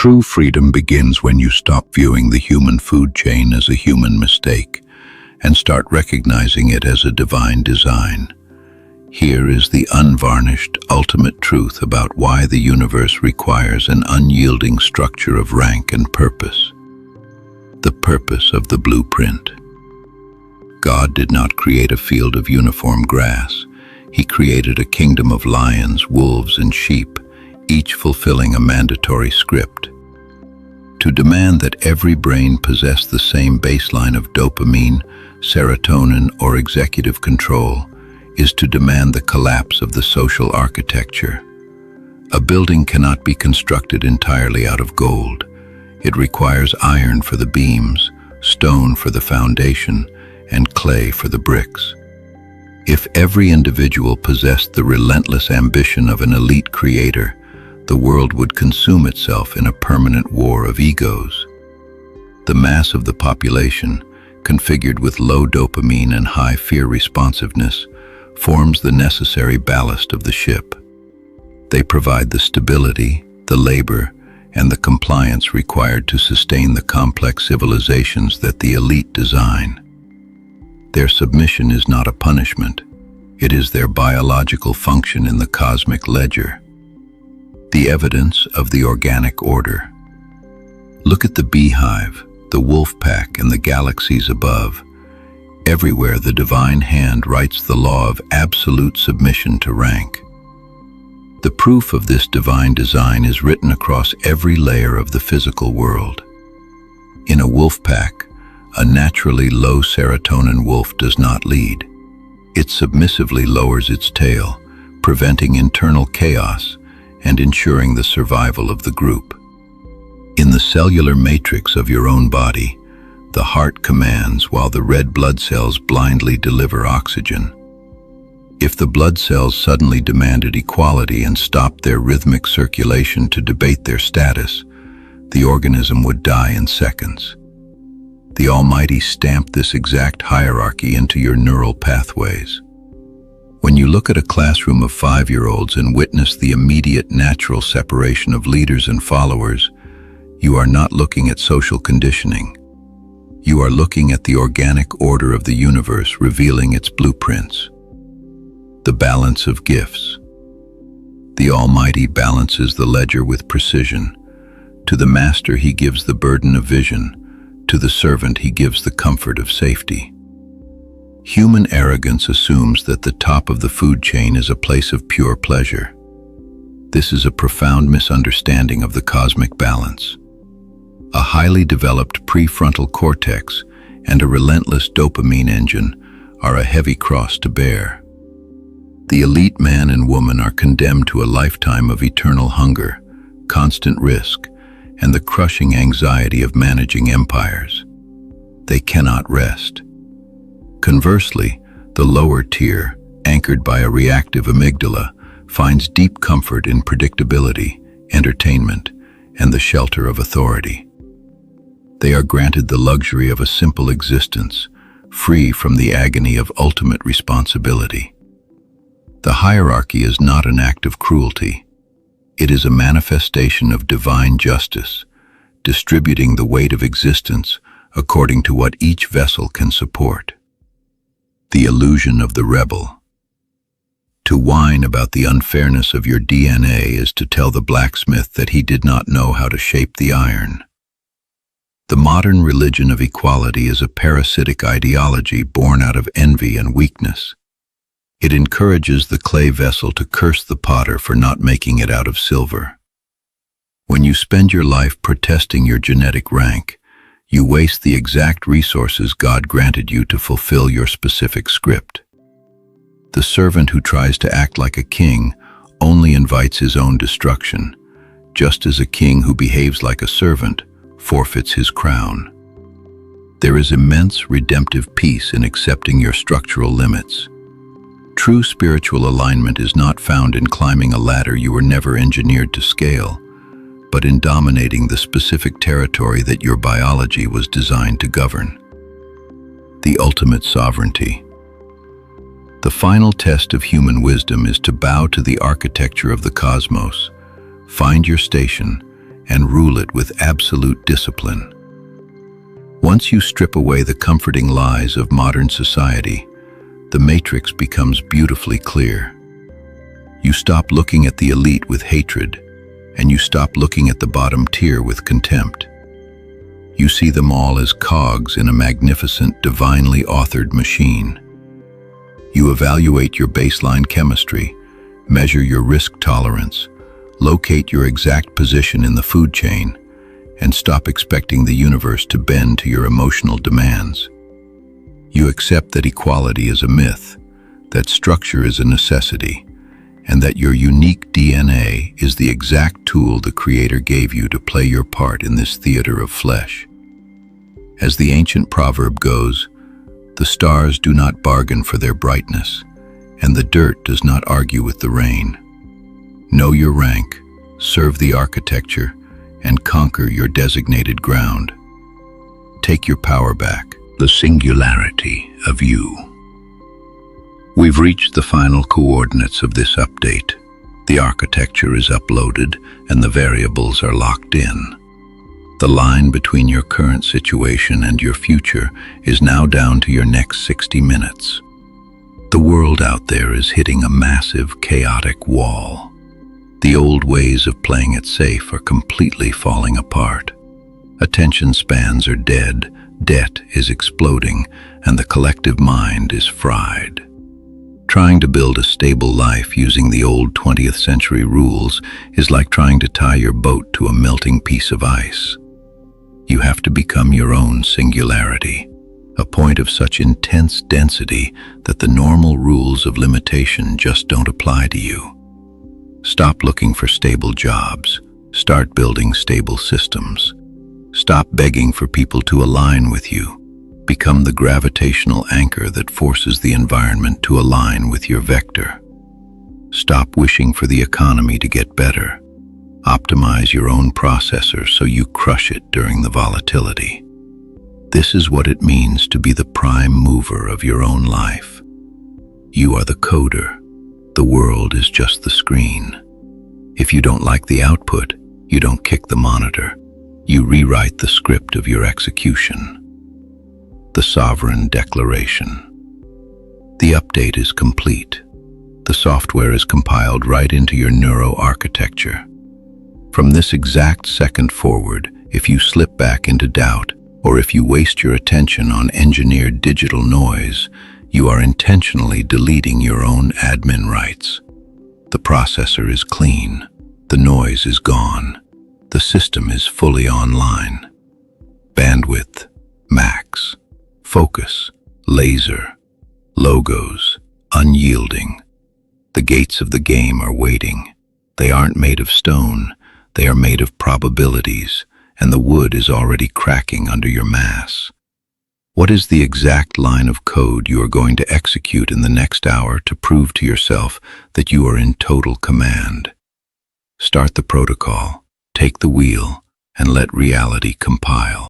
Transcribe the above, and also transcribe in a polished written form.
True freedom begins when you stop viewing the human food chain as a human mistake and start recognizing it as a divine design. Here is the unvarnished, ultimate truth about why the universe requires an unyielding structure of rank and purpose. The purpose of the blueprint. God did not create a field of uniform grass. He created a kingdom of lions, wolves, and sheep, each fulfilling a mandatory script. To demand that every brain possess the same baseline of dopamine, serotonin, or executive control is to demand the collapse of the social architecture. A building cannot be constructed entirely out of gold. It requires iron for the beams, stone for the foundation, and clay for the bricks. If every individual possessed the relentless ambition of an elite creator, the world would consume itself in a permanent war of egos. The mass of the population, configured with low dopamine and high fear responsiveness, forms the necessary ballast of the ship. They provide the stability, the labor, and the compliance required to sustain the complex civilizations that the elite design. Their submission is not a punishment. It is their biological function in the cosmic ledger. The evidence of the organic order. Look at the beehive, the wolf pack, and the galaxies above. Everywhere the divine hand writes the law of absolute submission to rank. The proof of this divine design is written across every layer of the physical world. In a wolf pack, a naturally low serotonin wolf does not lead. It submissively lowers its tail, preventing internal chaos and ensuring the survival of the group. In the cellular matrix of your own body, the heart commands while the red blood cells blindly deliver oxygen. If the blood cells suddenly demanded equality and stopped their rhythmic circulation to debate their status, the organism would die in seconds. The Almighty stamped this exact hierarchy into your neural pathways. When you look at a classroom of 5-year-olds and witness the immediate natural separation of leaders and followers, you are not looking at social conditioning. You are looking at the organic order of the universe revealing its blueprints. The balance of gifts. The Almighty balances the ledger with precision. To the master he gives the burden of vision. To the servant he gives the comfort of safety. Human arrogance assumes that the top of the food chain is a place of pure pleasure. This is a profound misunderstanding of the cosmic balance. A highly developed prefrontal cortex and a relentless dopamine engine are a heavy cross to bear. The elite man and woman are condemned to a lifetime of eternal hunger, constant risk, and the crushing anxiety of managing empires. They cannot rest. Conversely, the lower tier, anchored by a reactive amygdala, finds deep comfort in predictability, entertainment, and the shelter of authority. They are granted the luxury of a simple existence, free from the agony of ultimate responsibility. The hierarchy is not an act of cruelty. It is a manifestation of divine justice, distributing the weight of existence according to what each vessel can support. The illusion of the rebel. To whine about the unfairness of your DNA is to tell the blacksmith that he did not know how to shape the iron. The modern religion of equality is a parasitic ideology born out of envy and weakness. It encourages the clay vessel to curse the potter for not making it out of silver. When you spend your life protesting your genetic rank, you waste the exact resources God granted you to fulfill your specific script. The servant who tries to act like a king only invites his own destruction, just as a king who behaves like a servant forfeits his crown. There is immense redemptive peace in accepting your structural limits. True spiritual alignment is not found in climbing a ladder you were never engineered to scale, but in dominating the specific territory that your biology was designed to govern. The ultimate sovereignty. The final test of human wisdom is to bow to the architecture of the cosmos, find your station, and rule it with absolute discipline. Once you strip away the comforting lies of modern society, the matrix becomes beautifully clear. You stop looking at the elite with hatred, and you stop looking at the bottom tier with contempt. You see them all as cogs in a magnificent, divinely authored machine. You evaluate your baseline chemistry, measure your risk tolerance, locate your exact position in the food chain, and stop expecting the universe to bend to your emotional demands. You accept that equality is a myth, that structure is a necessity, and that your unique DNA is the exact tool the Creator gave you to play your part in this theater of flesh. As the ancient proverb goes, the stars do not bargain for their brightness, and the dirt does not argue with the rain. Know your rank, serve the architecture, and conquer your designated ground. Take your power back, the singularity of you. We've reached the final coordinates of this update. The architecture is uploaded and the variables are locked in. The line between your current situation and your future is now down to your next 60 minutes. The world out there is hitting a massive, chaotic wall. The old ways of playing it safe are completely falling apart. Attention spans are dead, debt is exploding, and the collective mind is fried. Trying to build a stable life using the old 20th century rules is like trying to tie your boat to a melting piece of ice. You have to become your own singularity, a point of such intense density that the normal rules of limitation just don't apply to you. Stop looking for stable jobs. Start building stable systems. Stop begging for people to align with you. Become the gravitational anchor that forces the environment to align with your vector. Stop wishing for the economy to get better. Optimize your own processor so you crush it during the volatility. This is what it means to be the prime mover of your own life. You are the coder. The world is just the screen. If you don't like the output, you don't kick the monitor. You rewrite the script of your execution. The Sovereign Declaration. The update is complete. The software is compiled right into your neuroarchitecture. From this exact second forward, if you slip back into doubt, or if you waste your attention on engineered digital noise, you are intentionally deleting your own admin rights. The processor is clean. The noise is gone. The system is fully online. Bandwidth, max. Focus, laser. Logos, unyielding. The gates of the game are waiting. They aren't made of stone. They are made of probabilities, and the wood is already cracking under your mass. What is the exact line of code you are going to execute in the next hour to prove to yourself that you are in total command? Start the protocol, take the wheel, and let reality compile.